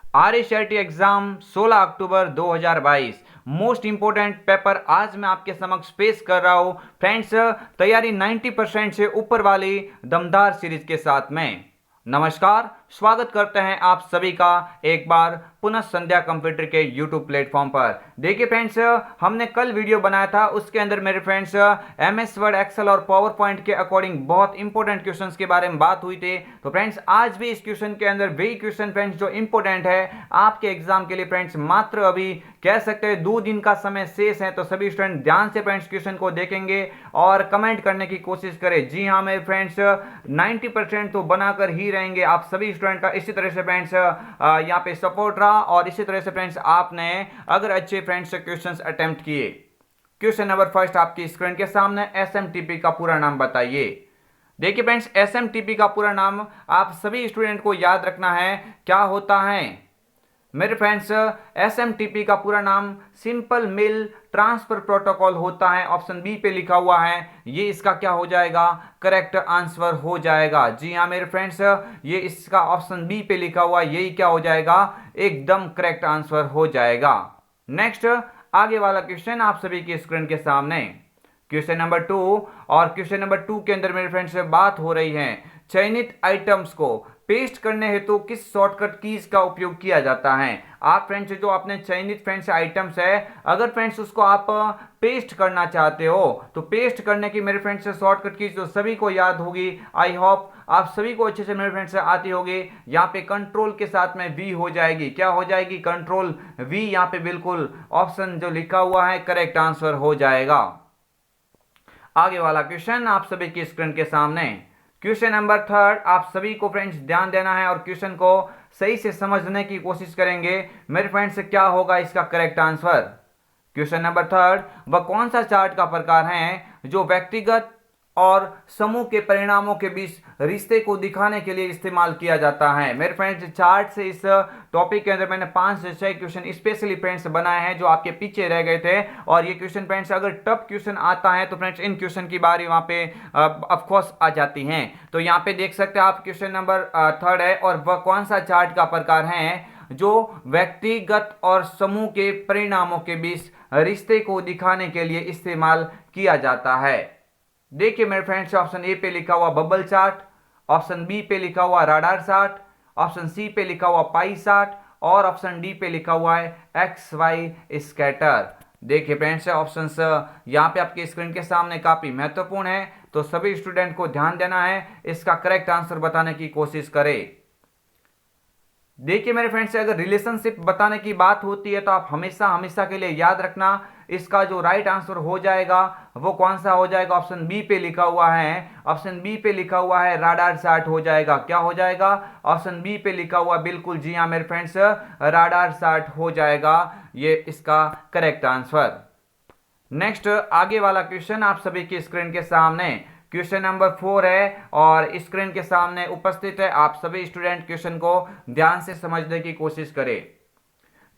RSIT exam 16 अक्टूबर 2022 most important paper आज मैं आपके समक्ष पेश कर रहा हूं फ्रेंड्स। तैयारी 90% से ऊपर वाली दमदार सीरीज के साथ में। नमस्कार, स्वागत करते हैं आप सभी का एक बार पुनः संध्या कंप्यूटर के यूट्यूब प्लेटफॉर्म पर। देखिए फ्रेंड्स, हमने कल वीडियो बनाया था, उसके अंदर मेरे फ्रेंड्स MS वर्ड, एक्सेल और पावर पॉइंट के अकॉर्डिंग बहुत इंपॉर्टेंट क्वेश्चंस के बारे में बात हुई थी। तो फ्रेंड्स आज भी इस क्वेश्चन के अंदर वही क्वेश्चन फ्रेंड्स जो इंपॉर्टेंट है आपके एग्जाम के लिए फ्रेंड्स। मात्र अभी कह सकते हैं 2 दिन का समय शेष है, तो सभी स्टूडेंट ध्यान से फ्रेंड्स क्वेश्चन को देखेंगे और कमेंट करने की कोशिश करें। जी हाँ मेरे फ्रेंड्स, 90% तो बनाकर ही रहेंगे आप सभी स्टूडेंट का। इसी तरह से फ्रेंड्स यहाँ पे सपोर्ट रहा और इसी तरह से फ्रेंड्स आपने अगर अच्छे फ्रेंड्स क्वेश्चंस अटेम्प्ट किए। क्वेश्चन नंबर फर्स्ट आपकी स्क्रीन के सामने, SMTP का पूरा नाम बताइए। देखिए फ्रेंड्स, SMTP का पूरा नाम आप सभी स्टूडेंट को याद रखना है, क्या होता है मेरे फ्रेंड्स। SMTP का पूरा नाम सिंपल मेल ट्रांसफर प्रोटोकॉल होता है। ऑप्शन बी पे लिखा हुआ है, ये इसका क्या हो जाएगा, करेक्ट आंसर हो जाएगा। जी हाँ मेरे फ्रेंड्स, ये इसका ऑप्शन बी पे लिखा हुआ है, यही क्या हो जाएगा, एकदम करेक्ट आंसर हो जाएगा। नेक्स्ट आगे वाला क्वेश्चन आप सभी की स्क्रीन के सामने, क्वेश्चन नंबर 2। और क्वेश्चन नंबर 2 के अंदर मेरे फ्रेंड्स से बात हो रही है, चयनित आइटम्स को पेस्ट करने हेतु किस शॉर्टकट कीज का उपयोग किया जाता है। आप फ्रेंड्स जो आपने चयनित फ्रेंड्स आइटम्स है, अगर फ्रेंड्स उसको आप पेस्ट करना चाहते हो तो पेस्ट करने की मेरे फ्रेंड्स शॉर्टकट कीज जो सभी को याद होगी, आई होप आप सभी को अच्छे से मेरे फ्रेंड्स आती होगी। यहाँ पे कंट्रोल के साथ में वी हो जाएगी, क्या हो जाएगी, कंट्रोल वी। यहाँ पे बिल्कुल ऑप्शन जो लिखा हुआ है करेक्ट आंसर हो जाएगा। आगे वाला क्वेश्चन आप सभी की स्क्रीन के सामने, क्वेश्चन नंबर 3। आप सभी को फ्रेंड्स ध्यान देना है और क्वेश्चन को सही से समझने की कोशिश करेंगे मेरे फ्रेंड्स, क्या होगा इसका करेक्ट आंसर। क्वेश्चन नंबर 3, वह कौन सा चार्ट का प्रकार है जो व्यक्तिगत और समूह के परिणामों के बीच रिश्ते को दिखाने के लिए इस्तेमाल किया जाता है। मेरे फ्रेंड्स चार्ट से इस टॉपिक के अंदर मैंने 5 से 6 क्वेश्चन स्पेशली फ्रेंड्स बनाए हैं जो आपके पीछे रह गए थे। और ये क्वेश्चन फ्रेंड्स अगर टफ क्वेश्चन आता है तो फ्रेंड्स इन क्वेश्चन की बारी वहां पे ऑफ कोर्स आ जाती हैं। तो यहाँ पे देख सकते हैं आप, क्वेश्चन नंबर 3 है, और वह कौन सा चार्ट का प्रकार है जो व्यक्तिगत और समूह के परिणामों के बीच रिश्ते को दिखाने के लिए इस्तेमाल किया जाता है। देखिए मेरे फ्रेंड्स, ऑप्शन ए पे लिखा हुआ बबल चार्ट, ऑप्शन बी पे लिखा हुआ राडार चार्ट, ऑप्शन सी पे लिखा हुआ पाई चार्ट और ऑप्शन डी पे लिखा हुआ है XY स्कैटर। देखिए फ्रेंड्स, ऑप्शंस यहाँ पे आपके स्क्रीन के सामने काफी महत्वपूर्ण है, तो सभी स्टूडेंट को ध्यान देना है, इसका करेक्ट आंसर बताने की कोशिश करें। देखिए मेरे फ्रेंड्स, अगर रिलेशनशिप बताने की बात होती है तो आप हमेशा हमेशा के लिए याद रखना, इसका जो राइट आंसर हो जाएगा वो कौन सा हो जाएगा, ऑप्शन बी पे लिखा हुआ है, ऑप्शन बी पे लिखा हुआ है राडार चार्ट हो जाएगा। क्या हो जाएगा, ऑप्शन बी पे लिखा हुआ, बिल्कुल जी हाँ मेरे फ्रेंड्स, राडार चार्ट हो जाएगा ये इसका करेक्ट आंसर। नेक्स्ट आगे वाला क्वेश्चन आप सभी की स्क्रीन के सामने, क्वेश्चन नंबर 4 है और स्क्रीन के सामने उपस्थित है। आप सभी स्टूडेंट क्वेश्चन को ध्यान से समझने की कोशिश करें।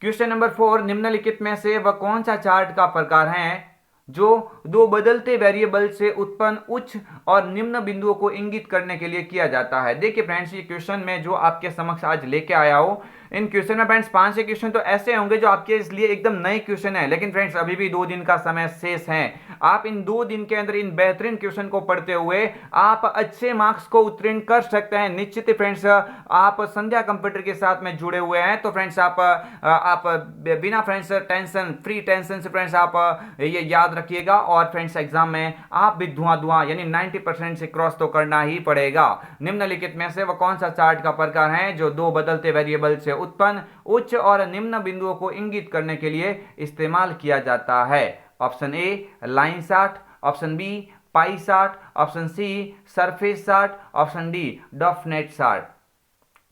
क्वेश्चन नंबर 4, निम्नलिखित में से वह कौन सा चार्ट का प्रकार है जो 2 बदलते वेरिएबल से उत्पन्न उच्च और निम्न बिंदुओं को इंगित करने के लिए किया जाता है। देखिए फ्रेंड्स, ये क्वेश्चन में जो आपके समक्ष आज लेके आया हूं, इन क्वेश्चन में फ्रेंड्स 5 से क्वेश्चन तो ऐसे होंगे जो आपके लिए एकदम नए क्वेश्चन है, लेकिन फ्रेंड्स अभी भी 2 दिन का समय शेष है। आप इन 2 दिन के अंदर इन बेहतरीन क्वेश्चन को पढ़ते हुए आप अच्छे मार्क्स को उत्तीर्ण कर सकते हैं निश्चित ही फ्रेंड्स। आप संध्या कंप्यूटर के साथ में जुड़े हुए हैं तो फ्रेंड्स आप बिना फ्रेंड्स टेंशन फ्री टेंशन से फ्रेंड्स आप ये याद रखिएगा, और फ्रेंड्स एग्जाम में आप भी धुआं यानी 90% से क्रॉस तो करना ही पड़ेगा। निम्नलिखित में से वह कौन सा चार्ट का प्रकार है जो 2 बदलते वेरिएबल से उत्पन्न उच्च और निम्न बिंदुओं को इंगित करने के लिए इस्तेमाल किया जाता है। Option A line chart, option B pie chart, option C surface chart, option D definite chart.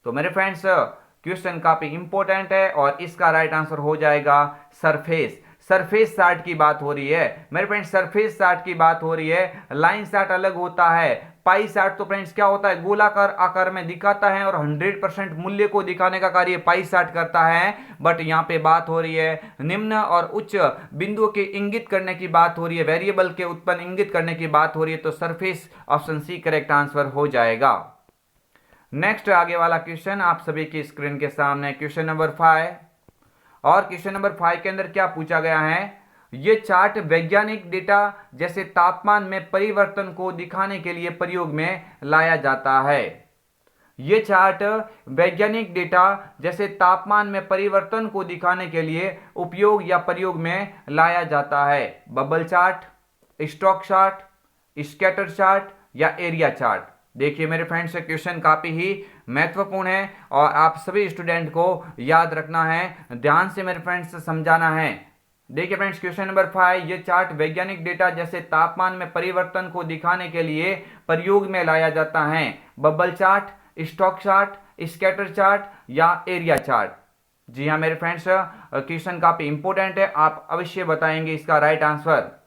तो मेरे फ्रेंड्स क्वेश्चन काफी इंपॉर्टेंट है और इसका राइट आंसर हो जाएगा सरफेस। सरफेस चार्ट की बात हो रही है मेरे फ्रेंड्स, सरफेस चार्ट की बात हो रही है। लाइन चार्ट अलग होता है, पाई चार्ट तो फ्रेंड्स क्या होता है, गोलाकार आकार में दिखाता है और 100% मूल्य को दिखाने का कार्य पाई चार्ट करता है। बट यहाँ पे बात हो रही है निम्न और उच्च बिंदुओं के इंगित करने की बात हो रही है, वेरिएबल के उत्पन्न इंगित करने की बात हो रही है, तो surface option C correct answer हो जाएगा। नेक्स्ट आगे वाला क्वेश्चन आप सभी की स्क्रीन के सामने क्वेश्चन नंबर 5। और क्वेश्चन नंबर 5 के अंदर क्या पूछा गया है, ये चार्ट वैज्ञानिक डेटा जैसे तापमान में परिवर्तन को दिखाने के लिए प्रयोग में लाया जाता है। ये चार्ट वैज्ञानिक डेटा जैसे तापमान में परिवर्तन को दिखाने के लिए उपयोग या प्रयोग में लाया जाता है। Bubble chart, stock chart, scatter chart या एरिया चार्ट। देखिए मेरे फ्रेंड्स, क्वेश्चन काफी ही महत्वपूर्ण है और आप सभी स्टूडेंट को याद रखना है, ध्यान से मेरे फ्रेंड्स समझाना है। देखिए फ्रेंड्स, क्वेश्चन नंबर 5, ये चार्ट वैज्ञानिक डेटा जैसे तापमान में परिवर्तन को दिखाने के लिए प्रयोग में लाया जाता है। Bubble chart, stock chart, scatter chart या एरिया चार्ट। जी हाँ मेरे फ्रेंड्स, क्वेश्चन काफी इंपॉर्टेंट है, आप अवश्य बताएंगे इसका राइट आंसर।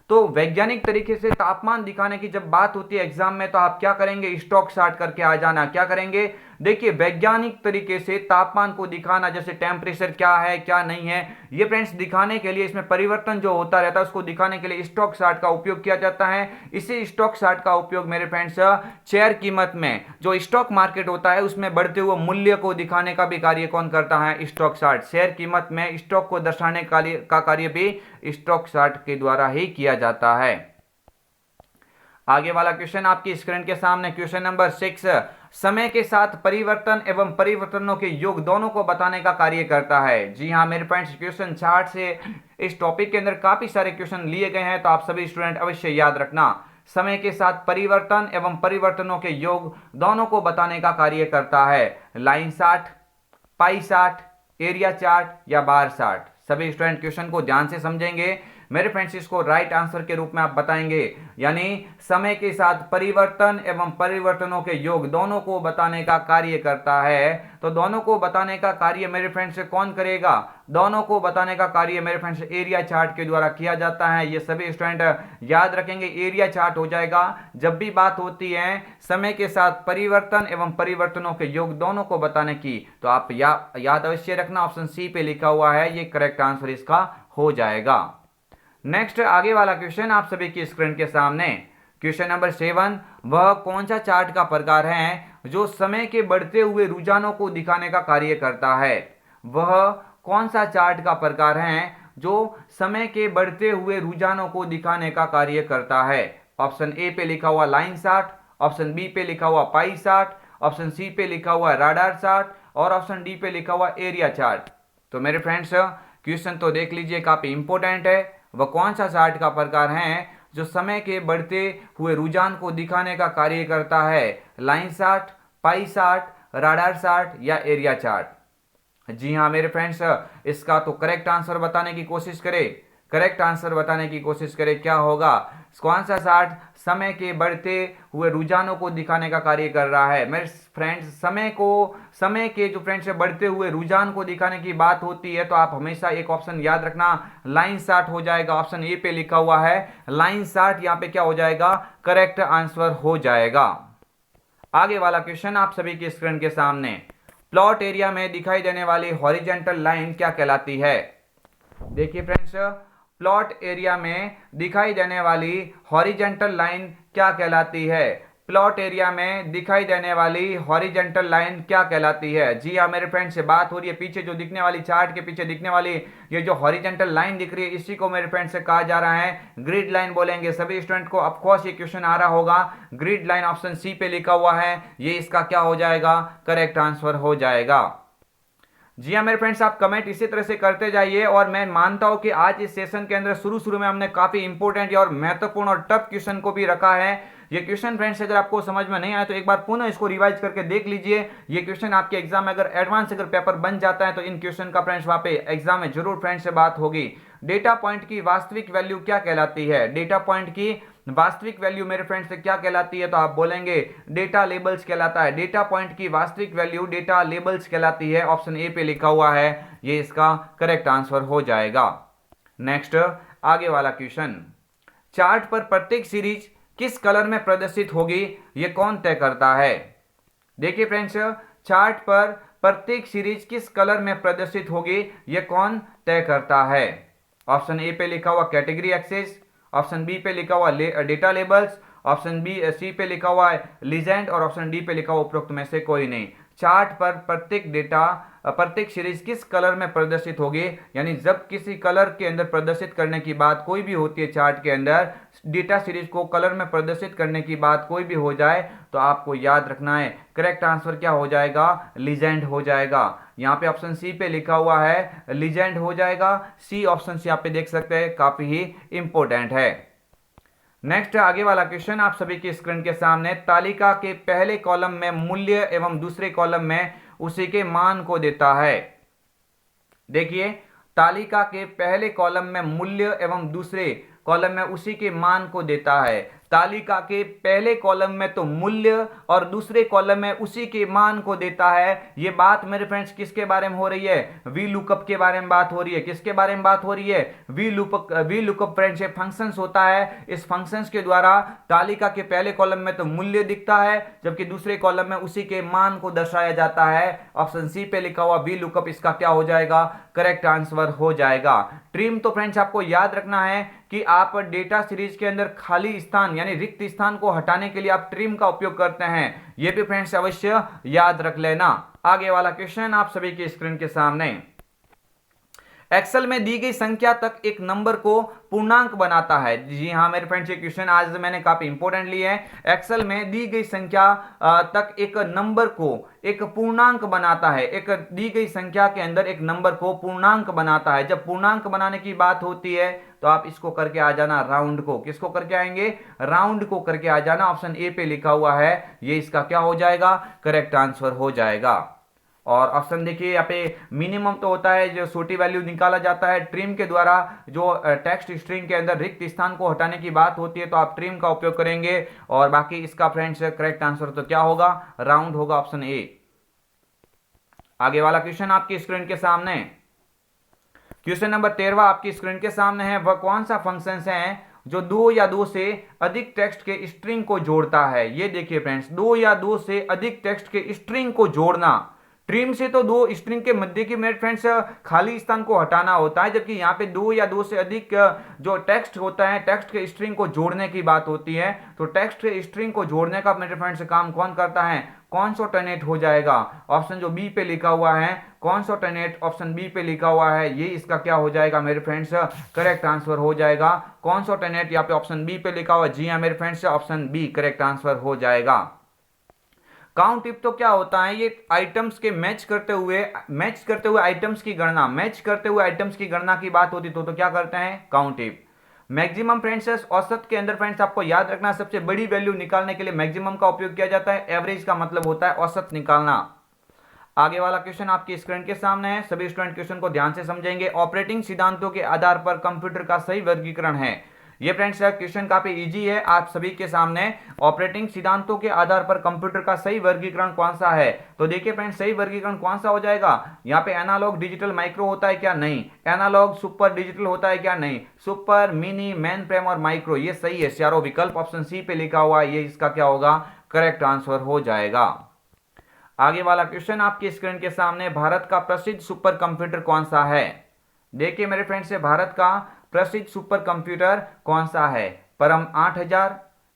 तो वैज्ञानिक तरीके से तापमान दिखाने की जब बात होती है एग्जाम में, तो आप क्या करेंगे, स्टॉक चार्ट करके आ जाना। क्या करेंगे, देखिए वैज्ञानिक तरीके से तापमान को दिखाना, जैसे टेम्परेचर क्या है क्या नहीं है, ये फ्रेंड्स दिखाने के लिए, इसमें परिवर्तन जो होता रहता है उसको दिखाने के लिए स्टॉक चार्ट का उपयोग किया जाता है। इसी स्टॉक चार्ट का उपयोग मेरे फ्रेंड्स शेयर कीमत में, जो स्टॉक मार्केट होता है उसमें बढ़ते हुए मूल्य को दिखाने का भी कार्य कौन करता है, स्टॉक चार्ट। शेयर कीमत में स्टॉक को दर्शाने का कार्य भी स्टॉक चार्ट के द्वारा ही किया जाता है। आगे वाला क्वेश्चन आपकी स्क्रीन के सामने क्वेश्चन नंबर 6, समय के साथ परिवर्तन एवं परिवर्तनों के योग दोनों को बताने का कार्य करता है। जी हाँ मेरे फ्रेंड्स, क्वेश्चन चार्ट से इस टॉपिक के अंदर काफी सारे क्वेश्चन लिए गए हैं, तो आप सभी स्टूडेंट अवश्य याद रखना। समय के साथ परिवर्तन एवं परिवर्तनों के योग दोनों को बताने का कार्य करता है। Line chart, pie chart, area chart या बार चार्ट। सभी स्टूडेंट क्वेश्चन को ध्यान से समझेंगे मेरे फ्रेंड्स, इसको राइट आंसर के रूप में आप बताएंगे, यानी समय के साथ परिवर्तन एवं परिवर्तनों के योग दोनों को बताने का कार्य करता है। तो दोनों को बताने का कार्य मेरे फ्रेंड्स कौन करेगा, दोनों को बताने का कार्य मेरे फ्रेंड्स एरिया चार्ट के द्वारा किया जाता है। ये सभी स्टूडेंट याद रखेंगे, एरिया चार्ट हो जाएगा जब भी बात होती है समय के साथ परिवर्तन एवं परिवर्तनों के योग दोनों को बताने की। तो आप याद अवश्य रखना, ऑप्शन सी पे लिखा हुआ है, ये करेक्ट आंसर इसका हो जाएगा। नेक्स्ट आगे वाला क्वेश्चन आप सभी की स्क्रीन के सामने क्वेश्चन नंबर 7, वह कौन सा चार्ट का प्रकार है जो समय के बढ़ते हुए रुझानों को दिखाने का कार्य करता है। वह कौन सा चार्ट का प्रकार है जो समय के बढ़ते हुए रुझानों को दिखाने का कार्य करता है। ऑप्शन ए पे लिखा हुआ लाइन चार्ट, ऑप्शन बी पे लिखा हुआ पाई चार्ट, ऑप्शन सी पे लिखा हुआ राडार चार्ट और ऑप्शन डी पे लिखा हुआ एरिया चार्ट। तो मेरे फ्रेंड्स, क्वेश्चन तो देख लीजिए, काफी इंपॉर्टेंट है। वह कौन सा चार्ट का प्रकार है जो समय के बढ़ते हुए रुझान को दिखाने का कार्य करता है। Line chart, pie chart, radar chart या एरिया चार्ट। जी हाँ मेरे फ्रेंड्स, इसका तो करेक्ट आंसर बताने की कोशिश करें, करेक्ट आंसर बताने की कोशिश करें, क्या होगा, कौन सा चार्ट समय के बढ़ते हुए रुझानों को दिखाने का कार्य कर रहा है। मेरे फ्रेंड्स, समय के जो फ्रेंड्स बढ़ते हुए रुझान को दिखाने की बात होती है, तो आप हमेशा एक ऑप्शन याद रखना, लाइन चार्ट हो जाएगा। ऑप्शन ए पे लिखा हुआ है लाइन चार्ट, यहाँ पे क्या हो जाएगा, करेक्ट आंसर हो जाएगा। आगे वाला क्वेश्चन आप सभी की स्क्रीन के सामने, प्लॉट एरिया में दिखाई देने वाली हॉरिजेंटल लाइन क्या कहलाती है। देखिए फ्रेंड्स, प्लॉट एरिया में दिखाई देने वाली हॉरिजेंटल लाइन क्या कहलाती है। प्लॉट एरिया में दिखाई देने वाली हॉरिजेंटल लाइन क्या कहलाती है। जी हाँ मेरे फ्रेंड्स, से बात हो रही है पीछे जो दिखने वाली, चार्ट के पीछे दिखने वाली ये जो हॉरिजेंटल लाइन दिख रही है, इसी को मेरे फ्रेंड्स से कहा जा रहा है ग्रिड लाइन बोलेंगे। सभी स्टूडेंट को ऑफ कोर्स ये क्वेश्चन आ रहा होगा, ग्रिड लाइन ऑप्शन सी पे लिखा हुआ है, ये इसका क्या हो जाएगा, करेक्ट आंसर हो जाएगा। जी हाँ मेरे फ्रेंड्स, आप कमेंट इसी तरह से करते जाइए और मैं मानता हूं कि आज इस सेशन के अंदर शुरू में हमने काफी इंपॉर्टेंट और महत्वपूर्ण और टफ क्वेश्चन को भी रखा है। ये क्वेश्चन फ्रेंड्स अगर आपको समझ में नहीं आया तो एक बार पुनः इसको रिवाइज करके देख लीजिए। ये क्वेश्चन आपके एग्जाम में अगर एडवांस अगर पेपर बन जाता है तो इन क्वेश्चन का फ्रेंड्स वहां पे एग्जाम में जरूर फ्रेंड्स से बात होगी। डेटा पॉइंट की वास्तविक वैल्यू क्या कहलाती है। डेटा पॉइंट की वास्तविक वैल्यू मेरे फ्रेंड्स क्या कहलाती है, तो आप बोलेंगे डेटा लेबल्स कहलाता है। डेटा पॉइंट की वास्तविक वैल्यू डेटा लेबल्स कहलाती है। ऑप्शन ए पे लिखा हुआ है, ये इसका करेक्ट आंसर हो जाएगा। नेक्स्ट आगे वाला क्वेश्चन, चार्ट पर प्रत्येक सीरीज किस कलर में प्रदर्शित होगी, ये कौन तय करता है। देखिए फ्रेंड्स, चार्ट पर प्रत्येक सीरीज किस कलर में प्रदर्शित होगी, ये कौन तय करता है। ऑप्शन ए पे लिखा हुआ कैटेगरी एक्सेस, ऑप्शन बी पे लिखा हुआ data labels, option B C पे लिखा हुआ है लीजेंड और ऑप्शन डी पे लिखा हुआ उपरोक्त में से कोई नहीं। चार्ट पर प्रत्येक डेटा प्रत्येक सीरीज किस कलर में प्रदर्शित होगी, यानी जब किसी कलर के अंदर प्रदर्शित करने की बात कोई भी होती है चार्ट के अंदर, डेटा सीरीज को कलर में प्रदर्शित करने की बात कोई भी हो जाए तो आपको याद रखना है करेक्ट आंसर क्या हो जाएगा, लीजेंड हो जाएगा। यहाँ पे ऑप्शन सी पे लिखा हुआ है लीजेंड हो जाएगा। सी ऑप्शन से आप पे देख सकते हैं काफी ही इंपॉर्टेंट है। नेक्स्ट आगे वाला क्वेश्चन आप सभी की स्क्रीन के सामने, तालिका के पहले कॉलम में मूल्य एवं दूसरे कॉलम में उसी के मान को देता है। देखिए तालिका के पहले कॉलम में मूल्य एवं दूसरे कॉलम में उसी के मान को देता है। तालिका के पहले कॉलम में तो मूल्य और दूसरे कॉलम में उसी के मान को देता है। ये बात मेरे फ्रेंड्स किसके बारे में हो रही है, वी लुकअप के बारे में बात हो रही है। किसके बारे में बात हो रही है, वी लुकअप फ्रेंड्स एक फंक्शंस होता है। इस फंक्शंस के द्वारा तालिका के पहले कॉलम में तो मूल्य दिखता है जबकि दूसरे कॉलम में उसी के मान को दर्शाया जाता है। ऑप्शन सी पे लिखा हुआ वी लुकअप इसका क्या हो जाएगा, करेक्ट आंसर हो जाएगा। ट्रिम तो फ्रेंड्स आपको याद रखना है कि आप डेटा सीरीज के अंदर खाली स्थान यानी रिक्त स्थान को हटाने के लिए आप ट्रिम का उपयोग करते हैं, यह भी फ्रेंड्स अवश्य याद रख लेना। आगे वाला क्वेश्चन आप सभी की स्क्रीन के सामने, एक्सेल में दी गई संख्या तक एक नंबर को पूर्णांक बनाता है। जी हाँ मेरे फ्रेंड्स ये क्वेश्चन आज मैंने काफी इंपॉर्टेंट लिया है। एक्सेल में दी गई संख्या तक एक नंबर को एक पूर्णांक बनाता है। एक दी गई संख्या के अंदर एक नंबर को पूर्णांक बनाता है। जब पूर्णांक बनाने की बात होती है तो आप इसको करके आ जाना राउंड को। किसको करके आएंगे, राउंड को करके आ जाना। ऑप्शन ए पे लिखा हुआ है ये इसका क्या हो जाएगा, करेक्ट आंसर हो जाएगा। और ऑप्शन देखिए यहाँ पे मिनिमम तो होता है जो छोटी वैल्यू निकाला जाता है। ट्रिम के द्वारा जो टेक्स्ट स्ट्रिंग के अंदर रिक्त स्थान को हटाने की बात होती है तो आप ट्रिम का उपयोग करेंगे। और बाकी इसका फ्रेंड्स करेक्ट आंसर तो क्या होगा, राउंड होगा, ऑप्शन ए। आगे वाला क्वेश्चन आपकी स्क्रीन के सामने, क्वेश्चन नंबर 13 आपकी स्क्रीन के सामने है। वह कौन सा फंक्शन है जो दो या दो से अधिक टेक्स्ट के स्ट्रिंग को जोड़ता है। ये देखिए फ्रेंड्स, दो या दो से अधिक टेक्स्ट के स्ट्रिंग को जोड़ना। ट्रिम से तो दो स्ट्रिंग के मध्य की मेरे फ्रेंड्स खाली स्थान को हटाना होता है, जबकि यहाँ पे दो या दो से अधिक जो टेक्स्ट होता है टेक्स्ट के स्ट्रिंग को जोड़ने की बात होती है। तो टेक्स्ट के स्ट्रिंग को जोड़ने का मेरे फ्रेंड्स काम कौन करता है, कॉन्सोनेंट हो जाएगा। ऑप्शन जो बी पे लिखा हुआ है कॉन्सोनेंट, ऑप्शन बी पे लिखा हुआ है ये इसका क्या हो जाएगा मेरे फ्रेंड्स, करेक्ट आंसर हो जाएगा। कॉन्सोनेंट यहाँ पे ऑप्शन बी पे लिखा हुआ, जी हाँ मेरे friends option B correct answer हो जाएगा। काउंट टिप तो क्या होता है, ये आइटम्स के मैच करते हुए आइटम्स की गणना, मैच करते हुए आइटम्स की गणना की बात होती तो क्या करते हैं, काउंट टिप। मैक्सिमम फ्रेंड्स औसत के अंदर फ्रेंड्स आपको याद रखना सबसे बड़ी वैल्यू निकालने के लिए मैक्सिमम का उपयोग किया जाता है। एवरेज का मतलब होता है औसत निकालना। आगे वाला क्वेश्चन आपकी स्क्रीन के सामने है, सभी स्टूडेंट क्वेश्चन को ध्यान से समझेंगे। ऑपरेटिंग सिद्धांतों के आधार पर कंप्यूटर का सही वर्गीकरण है। ये फ्रेंड्स क्वेश्चन काफी इजी है आप सभी के सामने। ऑपरेटिंग सिद्धांतों के आधार पर कंप्यूटर का सही वर्गीकरण कौन सा है, तो देखिए फ्रेंड्स सही वर्गीकरण कौन सा हो जाएगा। यहाँ पे एनालॉग डिजिटल माइक्रो होता है क्या, नहीं। एनालॉग सुपर डिजिटल होता है क्या, नहीं। सुपर मिनी मेन फ्रेम और माइक्रो, ये सही है चारों विकल्प। ऑप्शन सी पे लिखा हुआ है ये इसका क्या होगा, करेक्ट आंसर हो जाएगा। आगे वाला क्वेश्चन आपकी स्क्रीन के सामने, भारत का प्रसिद्ध सुपर कंप्यूटर कौन सा है। देखिए मेरे फ्रेंड्स भारत का प्रसिद्ध सुपर कंप्यूटर कौन सा है, परम 8000,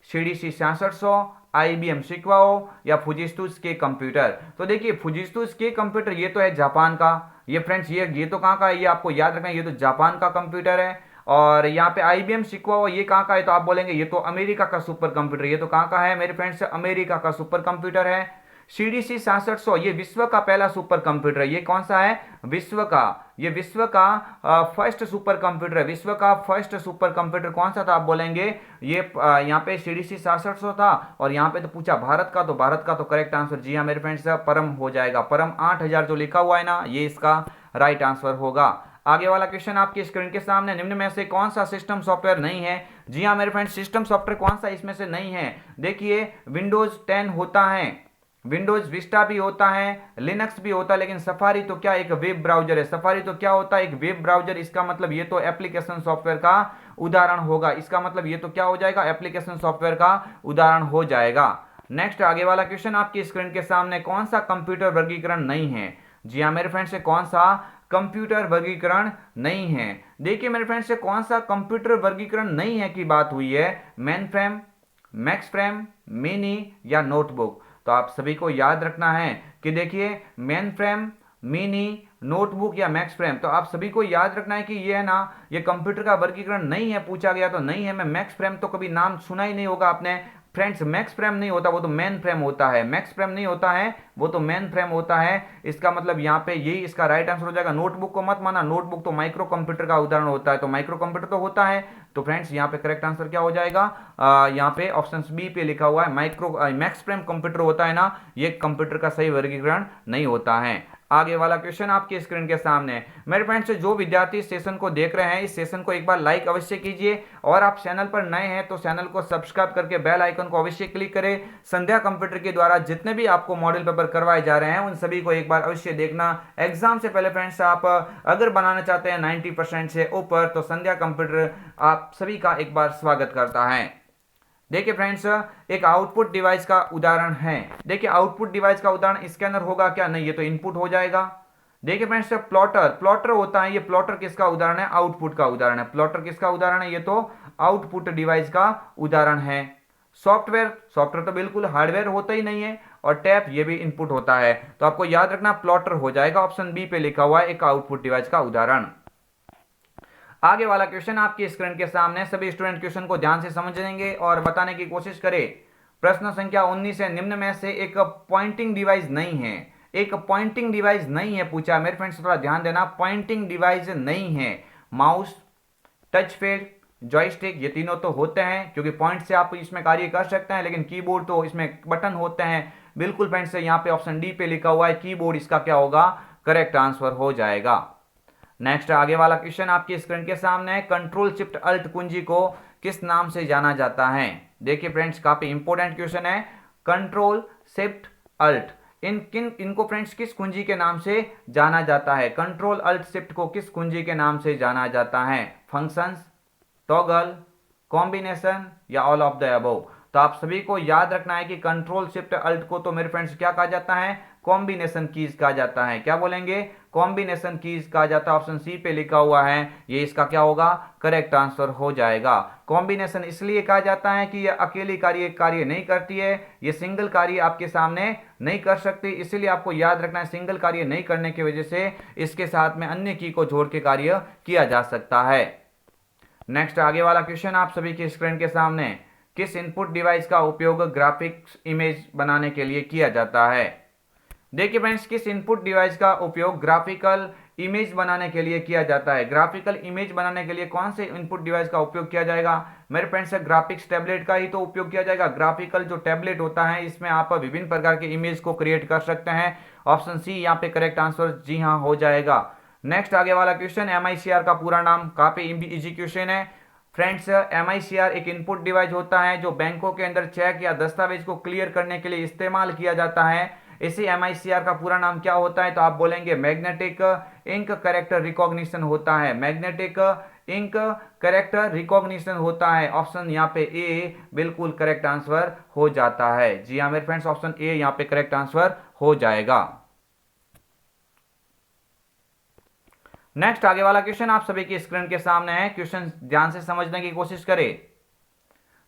सीडीसी 6600, IBM शिकागो या फुजित्सु के कंप्यूटर। तो देखिए फुजित्सु के कंप्यूटर ये तो है जापान का, ये फ्रेंड्स ये तो कहाँ का है, ये आपको याद रखना है, ये तो जापान का कंप्यूटर है। और यहाँ पे IBM शिकागो ये कहाँ का है, तो आप बोलेंगे ये तो अमेरिका का सुपर कंप्यूटर, ये तो कहाँ का है मेरे फ्रेंड्स, अमेरिका का सुपर कंप्यूटर है। सीडीसी 6600 ये विश्व का पहला सुपर कंप्यूटर है, ये कौन सा है, विश्व का, ये विश्व का फर्स्ट सुपर कंप्यूटर है। विश्व का फर्स्ट सुपर कंप्यूटर कौन सा था, आप बोलेंगे ये यहाँ पे सीडीसी 6600 था। और यहाँ पे तो पूछा भारत का, तो भारत का तो करेक्ट आंसर जी हाँ मेरे फ्रेंड्स परम हो जाएगा। परम 8000 जो लिखा हुआ है ना ये इसका राइट आंसर होगा। आगे वाला क्वेश्चन आपकी स्क्रीन के सामने, निम्न में से कौन सा सिस्टम सॉफ्टवेयर नहीं है। जी हाँ मेरे फ्रेंड्स सिस्टम सॉफ्टवेयर कौन सा इसमें से नहीं है। देखिए विंडोज 10 होता है, विंडोज विस्टा भी होता है, लिनक्स भी होता है, लेकिन सफारी तो क्या एक वेब ब्राउजर है। सफारी तो क्या होता है, एक वेब ब्राउजर। इसका मतलब ये तो एप्लीकेशन सॉफ्टवेयर का उदाहरण होगा। इसका मतलब ये तो क्या हो जाएगा, एप्लीकेशन सॉफ्टवेयर का उदाहरण हो जाएगा। नेक्स्ट आगे वाला क्वेश्चन आपकी स्क्रीन के सामने, कौन सा कंप्यूटर वर्गीकरण नहीं है। जी हाँ मेरे फ्रेंड्स कौन सा कंप्यूटर वर्गीकरण नहीं है। देखिए मेरे फ्रेंड्स कौन सा कंप्यूटर वर्गीकरण नहीं है की बात हुई है, main frame, max frame, mini या नोटबुक। तो आप सभी को याद रखना है कि देखिए मेन फ्रेम, मिनी, नोटबुक या मैक्स फ्रेम, तो आप सभी को याद रखना है कि ये है ना, ये कंप्यूटर का वर्गीकरण नहीं है, पूछा गया तो नहीं है। मैं मैक्स फ्रेम तो कभी नाम सुना ही नहीं होगा आपने फ्रेंड्स। मैक्स फ्रेम नहीं होता, वो तो मेन फ्रेम होता है। मैक्स फ्रेम नहीं होता है, वो तो मेन फ्रेम होता है। इसका मतलब यहाँ पे यही इसका राइट आंसर हो जाएगा। नोटबुक को मत माना, नोटबुक तो माइक्रो कंप्यूटर का उदाहरण होता है, तो माइक्रो कंप्यूटर तो होता है। तो फ्रेंड्स यहाँ पे करेक्ट आंसर क्या हो जाएगा, यहाँ पे ऑप्शन बी पे लिखा हुआ है माइक्रो मैक्स फ्रेम कंप्यूटर होता है ना, ये कंप्यूटर का सही वर्गीकरण नहीं होता है। आगे वाला क्वेश्चन आपकी स्क्रीन के सामने। मेरे फ्रेंड्स जो विद्यार्थी इस सेशन को देख रहे हैं, इस सेशन को एक बार लाइक अवश्य कीजिए, और आप चैनल पर नए हैं तो चैनल को सब्सक्राइब करके बेल आइकन को अवश्य क्लिक करें। संध्या कंप्यूटर के द्वारा जितने भी आपको मॉडल पेपर करवाए जा रहे हैं उन सभी को एक बार अवश्य देखना। एग्जाम से पहले फ्रेंड्स आप अगर बनाना चाहते हैं 90% से ऊपर, तो संध्या कंप्यूटर आप सभी का एक बार स्वागत करता है। देखिए फ्रेंड्स एक आउटपुट डिवाइस का उदाहरण है। देखिए आउटपुट डिवाइस का उदाहरण स्कैनर होगा क्या, नहीं, ये तो इनपुट हो जाएगा। देखिए फ्रेंड्स प्लॉटर, प्लॉटर होता है, ये प्लॉटर किसका उदाहरण है, आउटपुट का उदाहरण है। प्लॉटर किसका उदाहरण है, ये तो आउटपुट डिवाइस का उदाहरण है। सॉफ्टवेयर, सॉफ्टवेयर तो बिल्कुल हार्डवेयर होता ही नहीं है, और टैप ये भी इनपुट होता है। तो आपको याद रखना प्लॉटर हो जाएगा, ऑप्शन बी पे लिखा हुआ है एक आउटपुट डिवाइस का उदाहरण। आगे वाला क्वेश्चन आपकी स्क्रीन के सामने, सभी स्टूडेंट क्वेश्चन को ध्यान से समझेंगे और बताने की कोशिश करें। प्रश्न संख्या 19 है, निम्न में से एक पॉइंटिंग डिवाइस नहीं है। एक पॉइंटिंग डिवाइस नहीं है पूछा। मेरे फ्रेंड्स थोड़ा ध्यान देना, पॉइंटिंग डिवाइस नहीं है। माउस, टच पैड, जॉयस्टिक, ये तीनों तो होते हैं क्योंकि पॉइंट से आप इसमें कार्य कर सकते हैं, लेकिन कीबोर्ड तो इसमें बटन होते हैं। बिल्कुल फ्रेंड्स यहाँ पे ऑप्शन डी पे लिखा हुआ है कीबोर्ड, इसका क्या होगा, करेक्ट आंसर हो जाएगा। नेक्स्ट आगे वाला क्वेश्चन आपकी स्क्रीन के सामने है, कंट्रोल शिफ्ट अल्ट कुंजी को किस नाम से जाना जाता है। देखिए फ्रेंड्स काफी इंपॉर्टेंट क्वेश्चन है, कंट्रोल शिफ्ट अल्ट इनको फ्रेंड्स किस कुंजी के नाम से जाना जाता है। कंट्रोल अल्ट शिफ्ट को किस कुंजी के नाम से जाना जाता है, फंक्शंस, टॉगल, कॉम्बिनेशन या ऑल ऑफ द अबव। तो आप सभी को याद रखना है कि कंट्रोल शिफ्ट अल्ट को तो मेरे फ्रेंड्स क्या कहा जाता है, कॉम्बिनेशन कीज कहा जाता है। क्या बोलेंगे, कॉम्बिनेशन कीज कहा जाता है। ऑप्शन सी पे लिखा हुआ है, ये इसका क्या होगा, करेक्ट आंसर हो जाएगा। कॉम्बिनेशन इसलिए कहा जाता है कि ये अकेली कार्य नहीं करती है, ये सिंगल कार्य आपके सामने नहीं कर सकती, इसलिए आपको याद रखना है सिंगल कार्य नहीं करने की वजह से इसके साथ में अन्य की को जोड़ के कार्य किया जा सकता है। नेक्स्ट आगे वाला क्वेश्चन आप सभी की स्क्रीन के सामने, किस इनपुट डिवाइस का उपयोग ग्राफिक्स इमेज बनाने के लिए किया जाता है। देखिए फ्रेंड्स किस इनपुट डिवाइस का उपयोग ग्राफिकल इमेज बनाने के लिए किया जाता है। ग्राफिकल इमेज बनाने के लिए कौन से इनपुट डिवाइस का उपयोग किया जाएगा, मेरे फ्रेंड्स ग्राफिक्स टैबलेट का ही तो उपयोग किया जाएगा। ग्राफिकल जो टैबलेट होता है इसमें आप विभिन्न प्रकार के इमेज को क्रिएट कर सकते हैं। ऑप्शन सी यहाँ पे करेक्ट आंसर जी हाँ हो जाएगा। नेक्स्ट आगे वाला क्वेश्चन, MICR का पूरा नाम, काफी इजी क्वेश्चन है फ्रेंड्स। MICR एक इनपुट डिवाइस होता है जो बैंकों के अंदर चेक या दस्तावेज को क्लियर करने के लिए इस्तेमाल किया जाता है। इसी MICR का पूरा नाम क्या होता है, तो आप बोलेंगे मैग्नेटिक इंक कैरेक्टर रिकॉग्निशन होता है। मैग्नेटिक इंक कैरेक्टर रिकॉग्निशन होता है। ऑप्शन यहाँ पे ए बिल्कुल करेक्ट आंसर हो जाता है। जी हाँ मेरे फ्रेंड्स ऑप्शन ए यहाँ पे करेक्ट आंसर हो जाएगा। नेक्स्ट आगे वाला क्वेश्चन आप सभी की स्क्रीन के सामने है, क्वेश्चन ध्यान से समझने की कोशिश करें।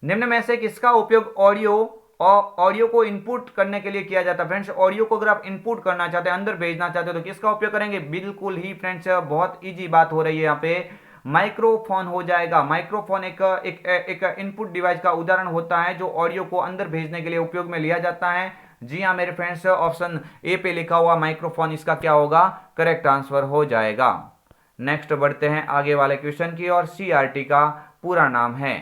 निम्न में से किसका उपयोग ऑडियो को इनपुट करने के लिए किया जाता है। फ्रेंड्स ऑडियो को अगर आप इनपुट करना चाहते हैं, अंदर भेजना चाहते हो, तो किसका उपयोग करेंगे, बिल्कुल ही फ्रेंड्स बहुत इजी बात हो रही है यहाँ पे, माइक्रोफोन हो जाएगा। माइक्रोफोन एक इनपुट डिवाइस का उदाहरण होता है जो ऑडियो को अंदर भेजने के लिए उपयोग में लिया जाता है। जी हाँ मेरे फ्रेंड्स ऑप्शन ए पे लिखा हुआ माइक्रोफोन इसका क्या होगा, करेक्ट आंसर हो जाएगा। नेक्स्ट बढ़ते हैं आगे वाले क्वेश्चन की और। CRT का पूरा नाम है,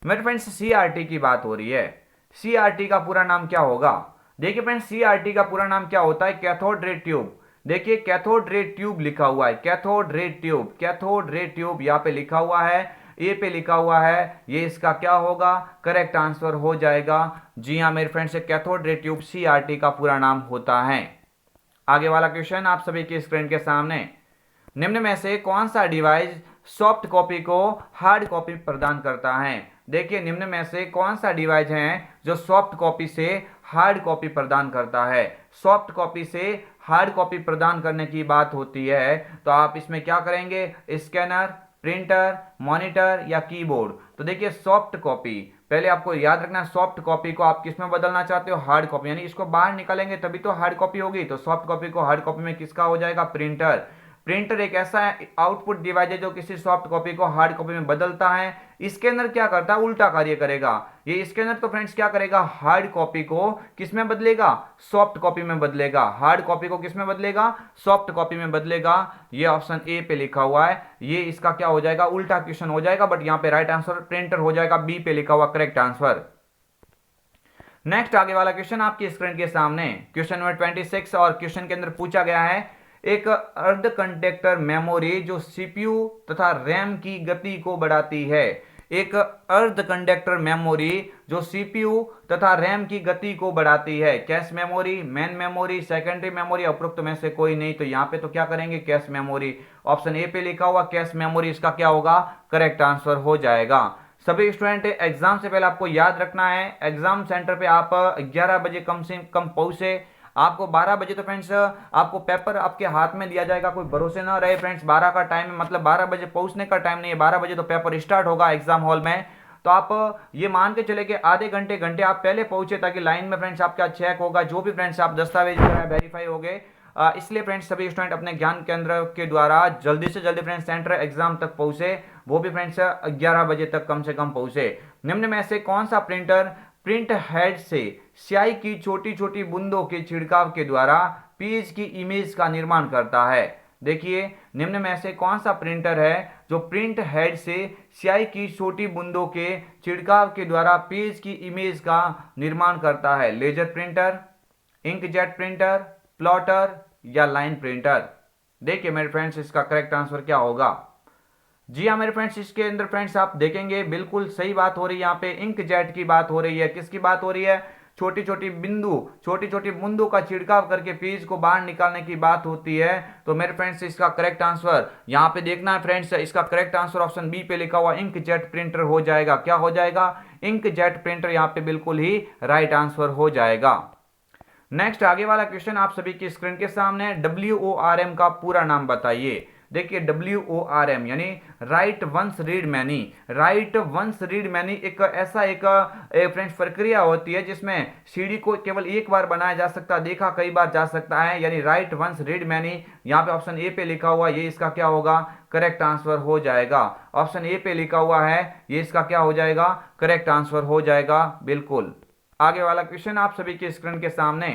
मेरे फ्रेंड्स CRT की बात हो रही है। CRT का पूरा नाम क्या होगा। देखिए फ्रेंड्स CRT का पूरा नाम क्या होता है, कैथोड रे ट्यूब। देखिए कैथोड रे ट्यूब लिखा हुआ है, cathode ray tube, cathode ray tube यहाँ पे लिखा हुआ है, ए पे लिखा हुआ है, ये इसका क्या होगा, करेक्ट आंसर हो जाएगा। जी हाँ मेरे friends cathode ray tube CRT का पूरा नाम होता है। आगे वाला क्वेश्चन आप सभी की स्क्रीन के सामने, निम्न में से कौन सा डिवाइस सॉफ्ट कॉपी को हार्ड कॉपी प्रदान करता है। देखिए निम्न में से कौन सा डिवाइस है जो सॉफ्ट कॉपी से हार्ड कॉपी प्रदान करता है। सॉफ्ट कॉपी से हार्ड कॉपी प्रदान करने की बात होती है तो आप इसमें क्या करेंगे, स्कैनर, प्रिंटर, मॉनिटर या कीबोर्ड। तो देखिए सॉफ्ट कॉपी, पहले आपको याद रखना है सॉफ्ट कॉपी को आप किस में बदलना चाहते हो, हार्ड कॉपी, यानी इसको बाहर निकालेंगे तभी तो हार्ड कॉपी होगी। तो सॉफ्ट कॉपी को हार्ड कॉपी में किसका हो जाएगा, प्रिंटर। प्रिंटर एक ऐसा आउटपुट डिवाइस है जो किसी सॉफ्ट कॉपी को हार्ड कॉपी में बदलता है। इसके अंदर क्या करता है, उल्टा कार्य करेगा। ये इसके अंदर तो फ्रेंड्स क्या करेगा, हार्ड कॉपी को किस में बदलेगा, सॉफ्ट कॉपी में बदलेगा। हार्ड कॉपी को किस में बदलेगा, सॉफ्ट कॉपी में बदलेगा। ये ऑप्शन ए पे लिखा हुआ है, ये इसका क्या हो जाएगा, उल्टा क्वेश्चन हो जाएगा, बट यहां पे राइट आंसर प्रिंटर हो जाएगा, बी पे लिखा हुआ करेक्ट आंसर। नेक्स्ट आगे वाला क्वेश्चन आपकी स्क्रीन के सामने, क्वेश्चन नंबर 26, और क्वेश्चन के अंदर पूछा गया है एक अर्ध कंडक्टर मेमोरी जो सीपीयू तथा रैम की गति को बढ़ाती है। एक अर्ध कंडक्टर मेमोरी जो सीपीयू तथा रैम की गति को बढ़ाती है। Cache memory, main memory, secondary memory, उपरोक्त में से कोई नहीं। तो यहां पे तो क्या करेंगे, कैश मेमोरी। ऑप्शन ए पे लिखा हुआ कैश मेमोरी इसका क्या होगा, करेक्ट आंसर हो जाएगा। सभी स्टूडेंट एग्जाम से पहले आपको याद रखना है, एग्जाम सेंटर पे आप 11 बजे कम से कम पहुंचे। आपको 12 बजे तो फ्रेंड्स आपको पेपर आपके हाथ में दिया जाएगा, कोई भरोसे ना रहे फ्रेंड्स। 12 का टाइम मतलब 12 बजे पहुंचने का टाइम नहीं है, 12 बजे तो पेपर स्टार्ट होगा एग्जाम हॉल में। तो आप ये मान के चले कि आधे घंटे आप पहले पहुंचे, ताकि लाइन में फ्रेंड्स आपका चेक होगा, जो भी फ्रेंड्स आप दस्तावेज वेरीफाई हो गए। इसलिए फ्रेंड्स सभी स्टूडेंट अपने ज्ञान केंद्र के द्वारा जल्दी से जल्दी फ्रेंड्स सेंटर एग्जाम तक पहुंचे, वो भी फ्रेंड्स 11 बजे तक कम से कम पहुंचे। निम्न में से कौन सा प्रिंटर प्रिंट हेड से स्याही की छोटी छोटी बूंदों के छिड़काव के द्वारा पेज की इमेज का निर्माण करता है। देखिए, निम्न में से कौन सा प्रिंटर है जो प्रिंट हेड से स्याही की छोटी बूंदों के छिड़काव के द्वारा पेज की इमेज का निर्माण करता है। Laser printer, inkjet printer, plotter या लाइन प्रिंटर। देखिए मेरे फ्रेंड्स इसका करेक्ट आंसर क्या होगा। जी हाँ मेरे फ्रेंड्स, इसके अंदर फ्रेंड्स आप देखेंगे बिल्कुल सही बात हो रही है। यहाँ पे इंकजेट की बात हो रही है। किसकी बात हो रही है, छोटी छोटी बूंदों का छिड़काव करके पेज को बाहर निकालने की बात होती है। तो मेरे फ्रेंड्स इसका करेक्ट आंसर यहाँ पे देखना है फ्रेंड्स, इसका करेक्ट आंसर ऑप्शन बी पे लिखा हुआ इंकजेट प्रिंटर हो जाएगा। क्या हो जाएगा, इंकजेट प्रिंटर यहाँ पे बिल्कुल ही राइट आंसर हो जाएगा। नेक्स्ट आगे वाला क्वेश्चन आप सभी की स्क्रीन के सामने, WORM का पूरा नाम बताइए। देखिए WORM यानी write once read many. Write once read many एक ऐसा एक फ्रेंड्स प्रक्रिया होती है जिसमें सीडी को केवल एक बार बनाया जा सकता है, देखा कई बार जा सकता है, यानी राइट वंस रीड मैनी। यहाँ पे ऑप्शन ए पे लिखा हुआ, ये इसका क्या होगा, करेक्ट आंसर हो जाएगा। ऑप्शन ए पे लिखा हुआ है, ये इसका क्या हो जाएगा, करेक्ट आंसर हो जाएगा बिल्कुल। आगे वाला क्वेश्चन आप सभी की स्क्रीन के सामने,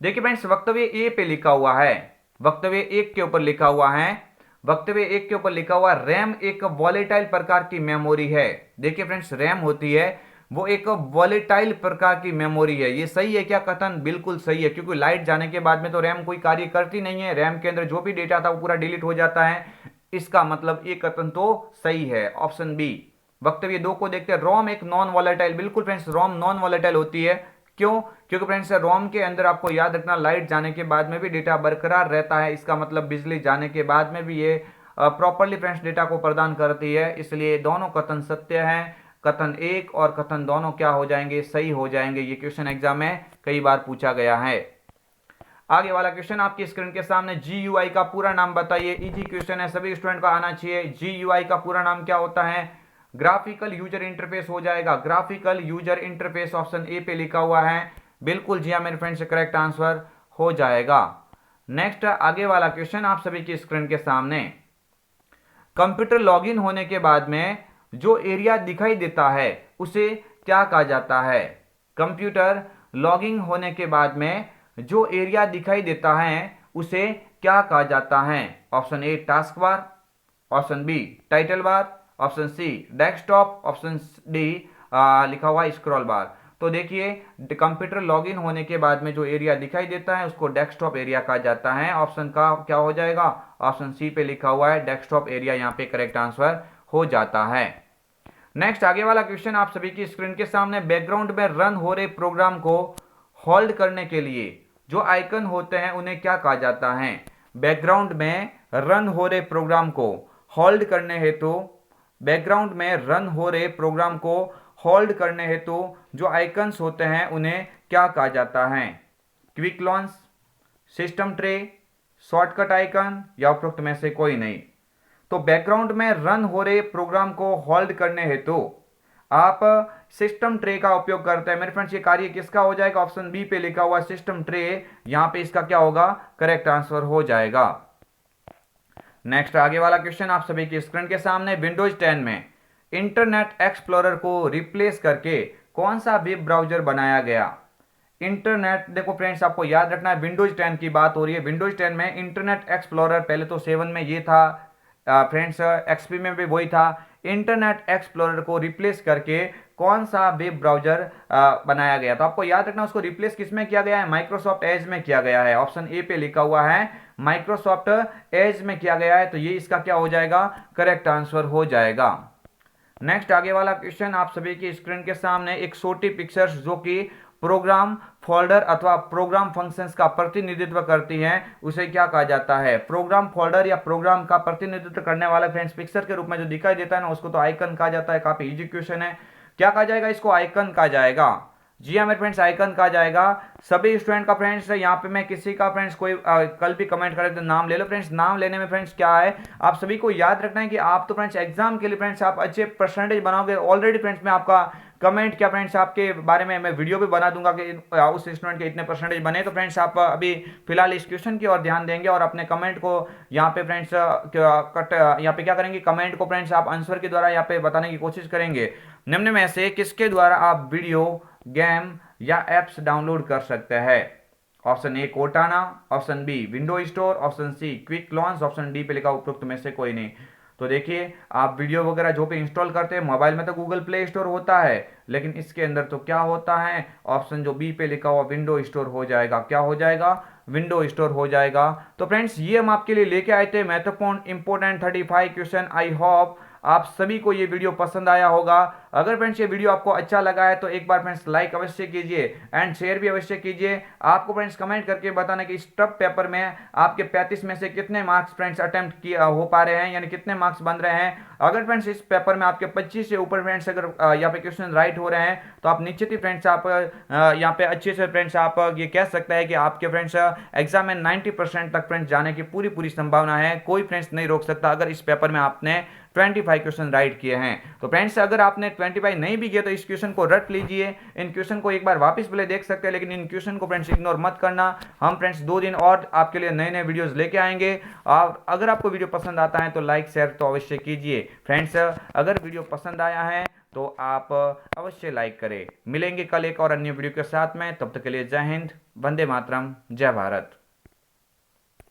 देखिए फ्रेंड्स वक्तव्य ए पे लिखा हुआ है, वक्तव्य एक के ऊपर लिखा हुआ है, वक्तव्य एक के ऊपर लिखा हुआ रैम एक वॉलेटाइल प्रकार की मेमोरी है। देखिए फ्रेंड्स रैम होती है वो एक वॉलेटाइल प्रकार की मेमोरी है। ये सही है क्या कथन, बिल्कुल सही है, क्योंकि लाइट जाने के बाद में तो रैम कोई कार्य करती नहीं है, रैम के अंदर जो भी डेटा था वो पूरा डिलीट हो जाता है। इसका मतलब ये कथन तो सही है, ऑप्शन बी। वक्तव्य दो को देखते हैं, रोम एक नॉन वॉलेटाइल, बिल्कुल फ्रेंड्स रोम नॉन वॉलेटाइल होती है। क्यों, क्योंकि फ्रेंड्स रोम के अंदर आपको याद रखना लाइट जाने के बाद में भी डेटा बरकरार रहता है। इसका मतलब बिजली जाने के बाद में भी ये प्रॉपरली फ्रेंड्स डेटा को प्रदान करती है। इसलिए दोनों कथन सत्य हैं, कथन एक और कथन दोनों क्या हो जाएंगे, सही हो जाएंगे। ये क्वेश्चन एग्जाम में कई बार पूछा गया है। आगे वाला क्वेश्चन आपकी स्क्रीन के सामने, GUI का पूरा नाम बताइए। इजी क्वेश्चन है, सभी स्टूडेंट को आना चाहिए। GUI का पूरा नाम क्या होता है, ग्राफिकल यूजर इंटरफेस हो जाएगा, graphical user interface option A पे लिखा हुआ है। बिल्कुल जी हाँ मेरे फ्रेंड्स, करेक्ट आंसर हो जाएगा। नेक्स्ट आगे वाला क्वेश्चन आप सभी की स्क्रीन के सामने, कंप्यूटर लॉगिन होने के बाद में जो एरिया दिखाई देता है उसे क्या कहा जाता है। कंप्यूटर लॉगिन होने के बाद में जो एरिया दिखाई देता है उसे क्या कहा जाता है। Option A task bar, option B title bar, option C desktop, option D लिखा हुआ स्क्रॉल बार। तो देखिए कंप्यूटर लॉगिन होने के बाद में जो एरिया दिखाई देता है उसको डेस्कटॉप एरिया कहा जाता है। ऑप्शन का क्या हो जाएगा, ऑप्शन सी पे लिखा हुआ है डेस्कटॉप एरिया, यहाँ पे करेक्ट आंसर हो जाता है। नेक्स्ट आगे वाला क्वेश्चन आप सभी की स्क्रीन के सामने, बैकग्राउंड में रन हो रहे प्रोग्राम को होल्ड करने के लिए जो आइकन होते हैं उन्हें क्या कहा जाता है। बैकग्राउंड में रन हो रहे प्रोग्राम को होल्ड करने हेतु, बैकग्राउंड में रन हो रहे प्रोग्राम को होल्ड करने हेतु जो आइकन्स होते हैं उन्हें क्या कहा जाता है। Quick launch, system tray, shortcut icon या उपरोक्त में से कोई नहीं। तो बैकग्राउंड में रन हो रहे प्रोग्राम को होल्ड करने हेतु आप सिस्टम ट्रे का उपयोग करते हैं। मेरे फ्रेंड्स ये कार्य किसका हो जाएगा? ऑप्शन बी पे लिखा हुआ सिस्टम ट्रे, यहां पे इसका क्या होगा? करेक्ट आंसर हो जाएगा। नेक्स्ट आगे वाला क्वेश्चन आप सभी की स्क्रीन के सामने, विंडोज 10 में इंटरनेट एक्सप्लोरर को रिप्लेस करके कौन सा वेब ब्राउजर बनाया गया? इंटरनेट, देखो फ्रेंड्स आपको याद रखना है विंडोज 10 की बात हो रही है। विंडोज 10 में इंटरनेट एक्सप्लोरर, पहले तो 7 में ये था फ्रेंड्स, एक्सपी में भी वही था। इंटरनेट एक्सप्लोरर को रिप्लेस करके कौन सा वेब ब्राउजर बनाया गया? तो आपको याद रखना उसको रिप्लेस किसमें किया गया है? माइक्रोसॉफ्ट एज में किया गया है। ऑप्शन ए पे लिखा हुआ है माइक्रोसॉफ्ट एज में किया गया है, तो ये इसका क्या हो जाएगा? करेक्ट आंसर हो जाएगा। नेक्स्ट आगे वाला क्वेश्चन आप सभी की स्क्रीन के सामने, एक छोटी पिक्चर्स जो कि प्रोग्राम फोल्डर अथवा प्रोग्राम फंक्शंस का प्रतिनिधित्व करती हैं, उसे क्या कहा जाता है? प्रोग्राम फोल्डर या प्रोग्राम का प्रतिनिधित्व करने वाला फ्रेंड्स पिक्चर के रूप में जो दिखाई देता है ना, उसको तो आइकन कहा जाता है। काफी इजी क्वेश्चन है। क्या कहा जाएगा इसको? आइकन कहा जाएगा। जी हाँ मेरे फ्रेंड्स, आइकन कहा जाएगा। सभी स्टूडेंट का फ्रेंड्स यहाँ पे मैं किसी का फ्रेंड्स कोई कल भी कमेंट करे तो नाम ले लो फ्रेंड्स। नाम लेने में फ्रेंड्स क्या है, आप सभी को याद रखना है कि आप तो फ्रेंड्स एग्जाम के लिए फ्रेंड्स आप अच्छे परसेंटेज बनाओगे। ऑलरेडी फ्रेंड्स मैं आपका कमेंट क्या फ्रेंड्स आपके बारे में मैं वीडियो भी बना दूंगा कि उस स्टूडेंट के इतने परसेंटेज बने। तो फ्रेंड्स आप अभी फिलहाल इस क्वेश्चन की ओर ध्यान देंगे और अपने कमेंट को यहाँ पे फ्रेंड्स यहाँ पे क्या करेंगे, कमेंट को फ्रेंड्स आप आंसर के द्वारा यहाँ पे बताने की कोशिश करेंगे। निम्न में से किसके द्वारा आप वीडियो, गेम या एप्स डाउनलोड कर सकते हैं? Option A Cortana, option B window store, option C quick launch, option D पे लिखा उपरोक्त में से कोई नहीं। तो देखिए आप वीडियो वगैरह जो पे इंस्टॉल करते हैं मोबाइल में तो गूगल प्ले स्टोर होता है, लेकिन इसके अंदर तो क्या होता है? ऑप्शन जो बी पे लिखा हुआ विंडो स्टोर हो जाएगा। क्या हो जाएगा? विंडो स्टोर हो जाएगा। तो फ्रेंड्स ये हम आपके लिए लेके आए थे महत्वपूर्ण इंपोर्टेंट 35 क्वेश्चन। आई होप आप सभी को ये वीडियो पसंद आया होगा। अगर फ्रेंड्स ये वीडियो आपको अच्छा लगा है तो एक बार फ्रेंड्स लाइक अवश्य कीजिए एंड शेयर भी अवश्य कीजिए। आपको फ्रेंड्स कमेंट करके बताना कि इस टफ पेपर में आपके 35 में से कितने मार्क्स फ्रेंड्स अटेम्प्ट किया हो पा रहे हैं, यानी कितने मार्क्स बन रहे हैं। अगर फ्रेंड्स इस पेपर में आपके 25 से ऊपर फ्रेंड्स अगर यहाँ पे क्वेश्चन राइट हो रहे हैं तो आप निश्चित ही फ्रेंड्स आप यहाँ पे अच्छे से फ्रेंड्स आप ये कह सकते हैं कि आपके फ्रेंड्स एग्जाम में 90% तक फ्रेंड्स जाने की पूरी संभावना है। कोई फ्रेंड्स नहीं रोक सकता अगर इस पेपर में आपने 25 क्वेश्चन राइट किए हैं। तो फ्रेंड्स अगर आपने 25 नहीं भी किए तो इस क्वेश्चन को रट लीजिए। इन क्वेश्चन को एक बार वापस पहले देख सकते हैं, लेकिन इन क्वेश्चन को फ्रेंड्स इग्नोर मत करना। हम फ्रेंड्स 2 दिन और आपके लिए नए नए वीडियोस लेके आएंगे। और अगर आपको वीडियो पसंद आता है तो लाइक शेयर तो अवश्य कीजिए। फ्रेंड्स अगर वीडियो पसंद आया है तो आप अवश्य लाइक करें। मिलेंगे कल एक और अन्य वीडियो के साथ में, तब तक के लिए जय हिंद, वंदे मातरम, जय भारत।